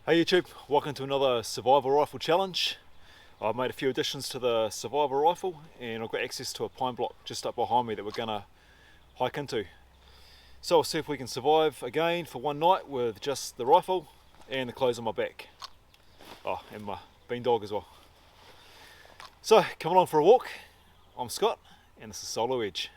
Hey YouTube, welcome to another survival rifle challenge. I've made a few additions to the survival rifle and I've got access to a pine block just up behind me that we're gonna hike into. So we'll see if we can survive again for one night with just the rifle and the clothes on my back. Oh, and my bean dog as well. So come along for a walk. I'm Scott and this is Solo Edge.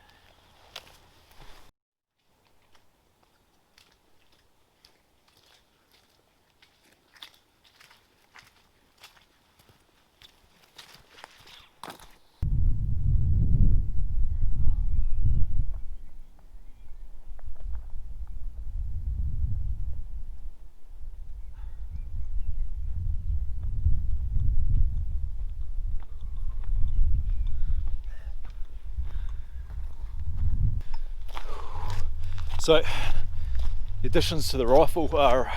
So the additions to the rifle are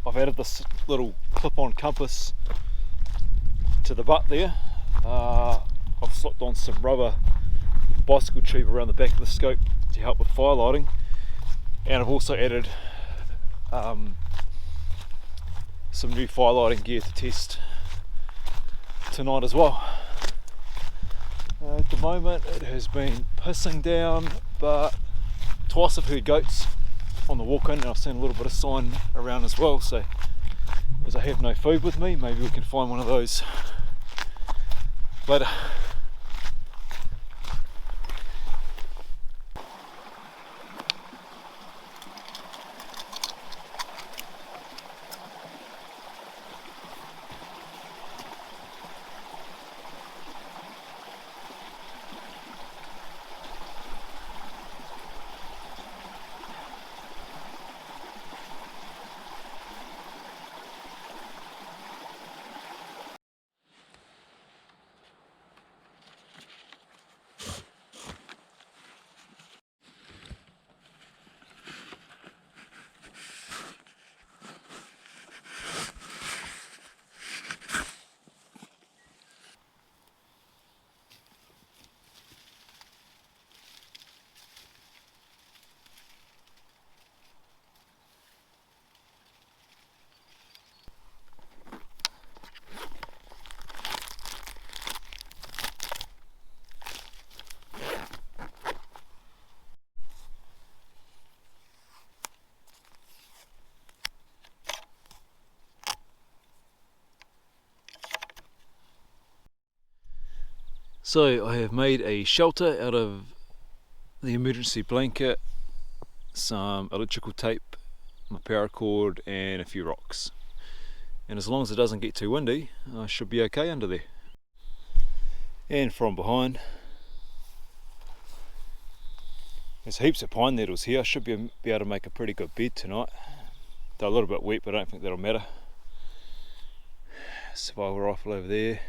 I've added this little clip-on compass to the butt there. I've slipped on some rubber bicycle tube around the back of the scope to help with fire lighting, and I've also added some new fire lighting gear to test tonight as well. At the moment it has been pissing down, but twice I've heard goats on the walk in and I've seen a little bit of sign around as well, so as I have no food with me, maybe we can find one of those later. So I have made a shelter out of the emergency blanket, some electrical tape, my paracord and a few rocks. And as long as it doesn't get too windy, I should be okay under there. And from behind, there's heaps of pine needles here. I should be able to make a pretty good bed tonight. They're a little bit wet, but I don't think that'll matter. Survival rifle over there.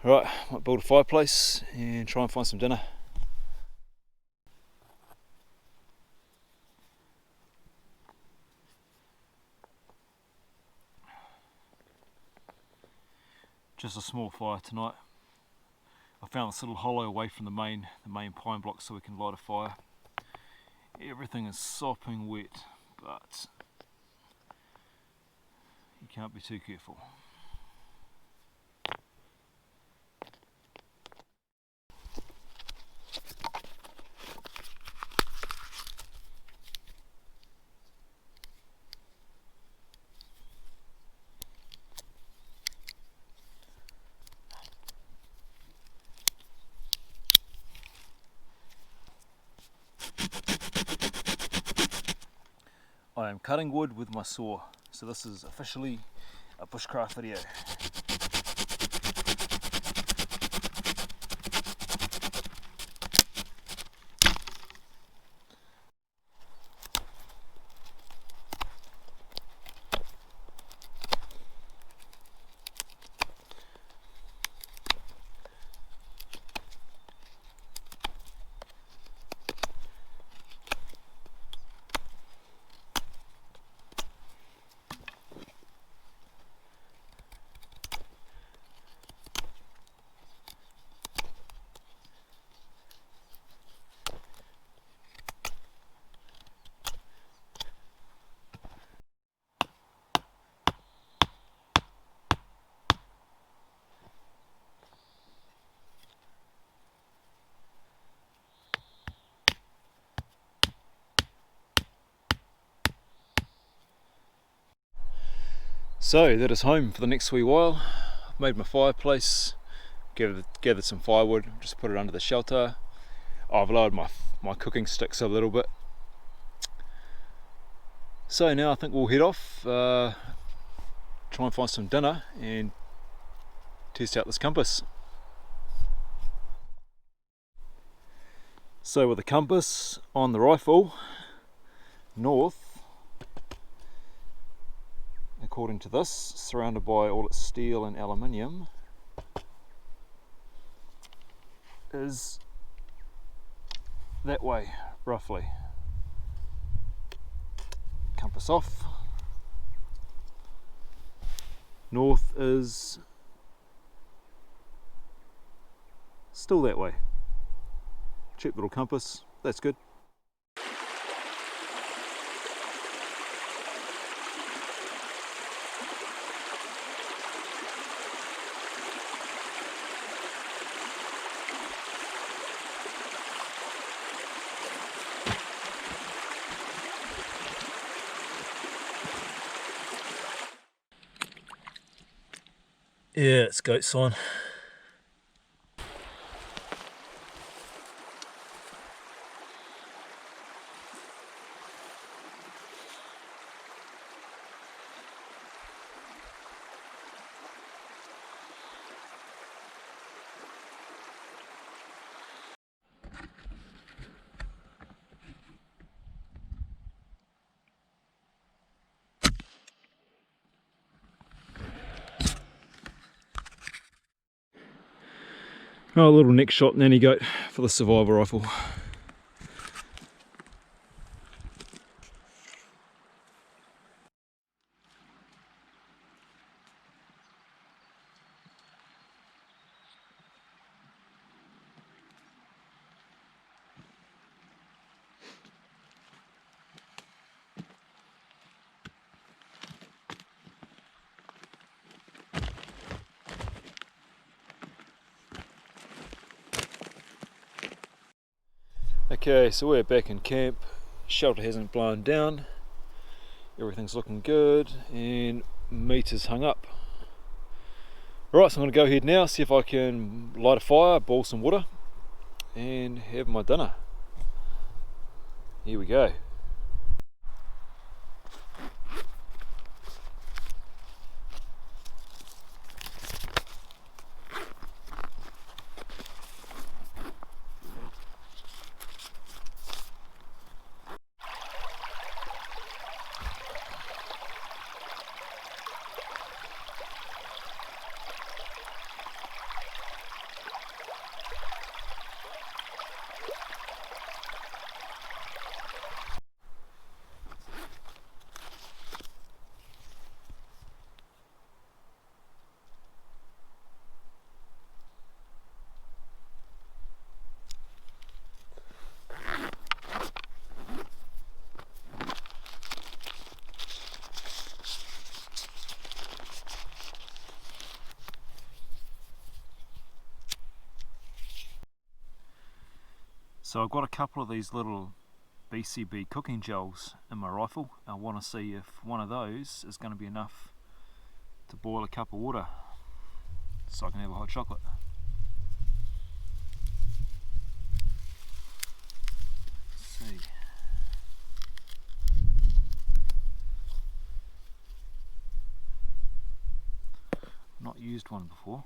Right, might build a fireplace and try and find some dinner. Just a small fire tonight. I found this little hollow away from the main pine block so we can light a fire. Everything is sopping wet, but you can't be too careful. I am cutting wood with my saw, so this is officially a bushcraft video. So that is home for the next wee while. I've made my fireplace, gathered some firewood, just put it under the shelter. I've lowered my cooking sticks a little bit. So now I think we'll head off, try and find some dinner and test out this compass. So with the compass on the rifle, north, according to this, surrounded by all its steel and aluminium, is that way, roughly. Compass off. North is still that way. Cheap little compass, that's good. Yeah, it's goat sign. Oh, a little neck shot nanny goat for the survivor rifle. Okay, so we're back in camp. Shelter hasn't blown down. Everything's looking good and meat is hung up. Right, so I'm going to go ahead now, see if I can light a fire, boil some water and have my dinner. Here we go. So I've got a couple of these little BCB cooking gels in my rifle. I want to see if one of those is going to be enough to boil a cup of water so I can have a hot chocolate. Let's see. Not used one before.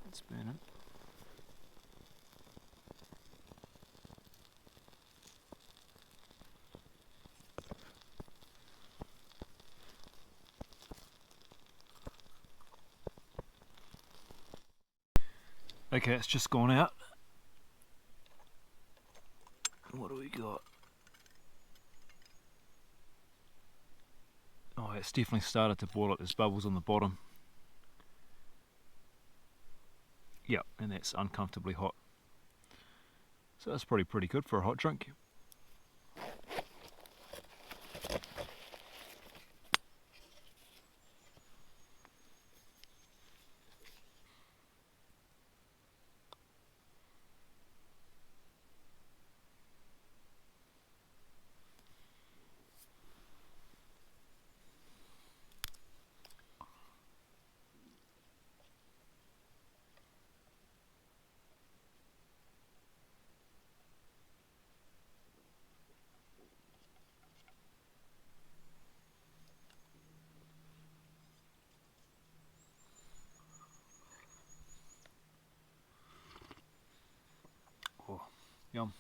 Let's burn it. Okay, it's just gone out. What do we got? Oh, it's definitely started to boil up. There's bubbles on the bottom. Yep, and that's uncomfortably hot. So that's probably pretty good for a hot drink. Yum.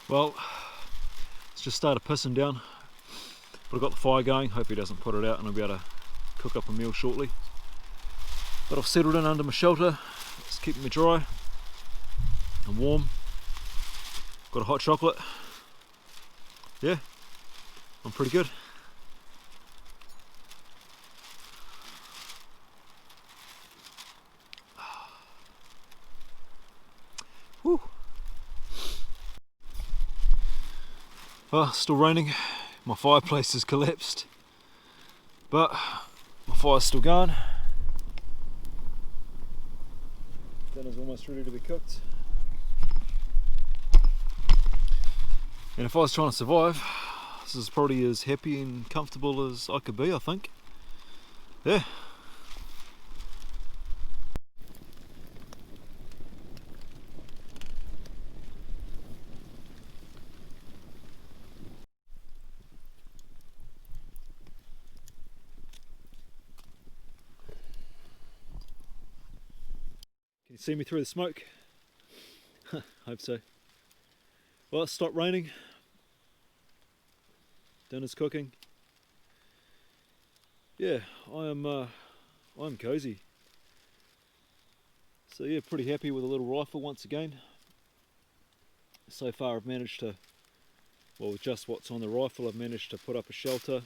Well, it's just started pissing down, but I've got the fire going. Hope he doesn't put it out and I'll be able to cook up a meal shortly. But I've settled in under my shelter. It's keeping me dry and warm. Got a hot chocolate. Yeah, I'm pretty good. Whew. Well, still raining. My fireplace has collapsed, but my fire's still going. Dinner's almost ready to be cooked. And if I was trying to survive, this is probably as happy and comfortable as I could be, I think. Yeah. Can you see me through the smoke? Hope so. Well, it stopped raining. Dinner's cooking. yeah, I'm cozy. So yeah, pretty happy with the little rifle once again. So far I've managed to, well, with just what's on the rifle, I've managed to put up a shelter,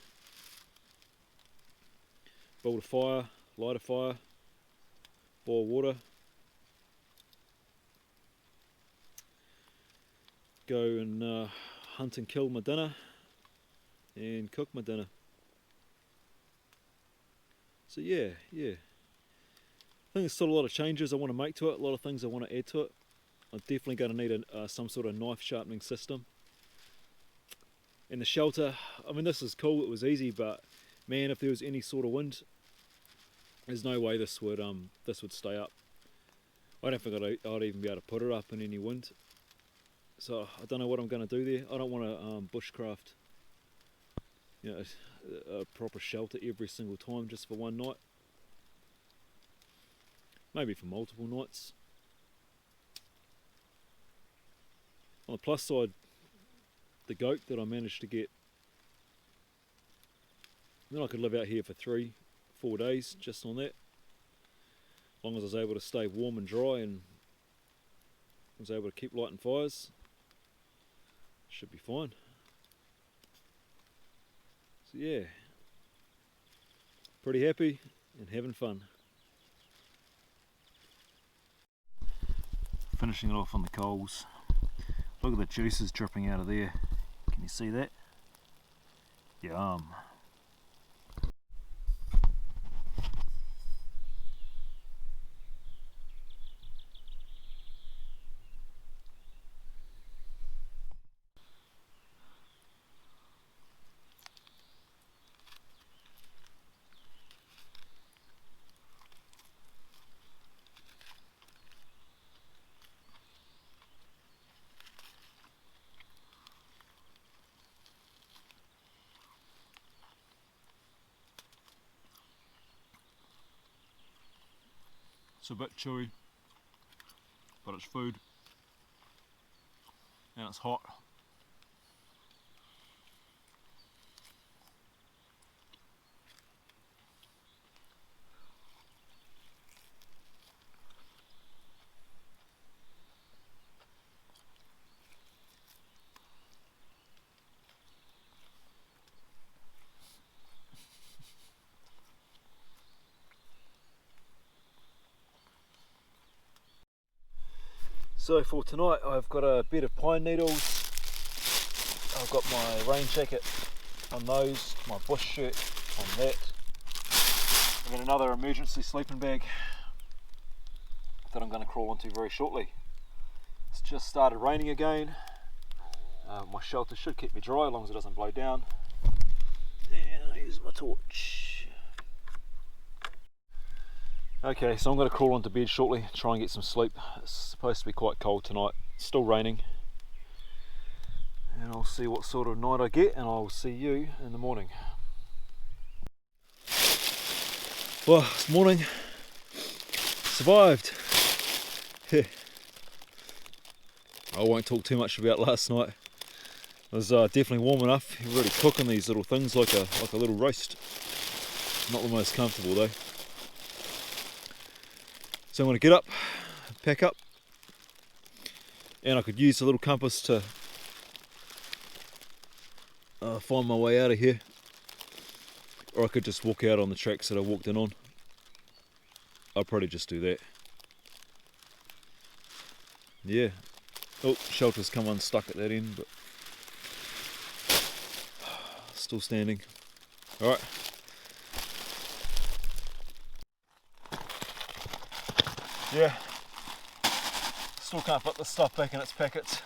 build a fire, light a fire, boil water, go and hunt and kill my dinner, and cook my dinner. So yeah. I think there's still a lot of changes I want to make to it, a lot of things I want to add to it. I'm definitely going to need some sort of knife sharpening system. And the shelter, I mean, this is cool, it was easy, but man, if there was any sort of wind, there's no way this would stay up. I don't think I'd even be able to put it up in any wind. So I don't know what I'm going to do there. I don't want to bushcraft, you know, a proper shelter every single time just for one night. Maybe for multiple nights. On the plus side, the goat that I managed to get, then I could live out here for 3-4 days just on that. As long as I was able to stay warm and dry and was able to keep lighting fires, should be fine. So yeah, pretty happy and having fun. Finishing it off on the coals. Look at the juices dripping out of there. Can you see that? Yum. It's a bit chewy, but it's food and it's hot. So for tonight I've got a bed of pine needles, I've got my rain jacket on those, my bush shirt on that, and then another emergency sleeping bag that I'm going to crawl into very shortly. It's just started raining again. My shelter should keep me dry as long as it doesn't blow down. And here's my torch. Okay, so I'm going to crawl onto bed shortly, try and get some sleep. It's supposed to be quite cold tonight, it's still raining. And I'll see what sort of night I get, and I'll see you in the morning. Well, this morning, survived. I won't talk too much about last night. It was definitely warm enough. You're really cooking these little things like a little roast. Not the most comfortable though. So I'm going to get up, pack up, and I could use the little compass to find my way out of here, or I could just walk out on the tracks that I walked in on. I'll probably just do that. Yeah. Oh, shelter's come unstuck at that end, but still standing. Alright. Yeah. Still can't put this stuff back in its packets.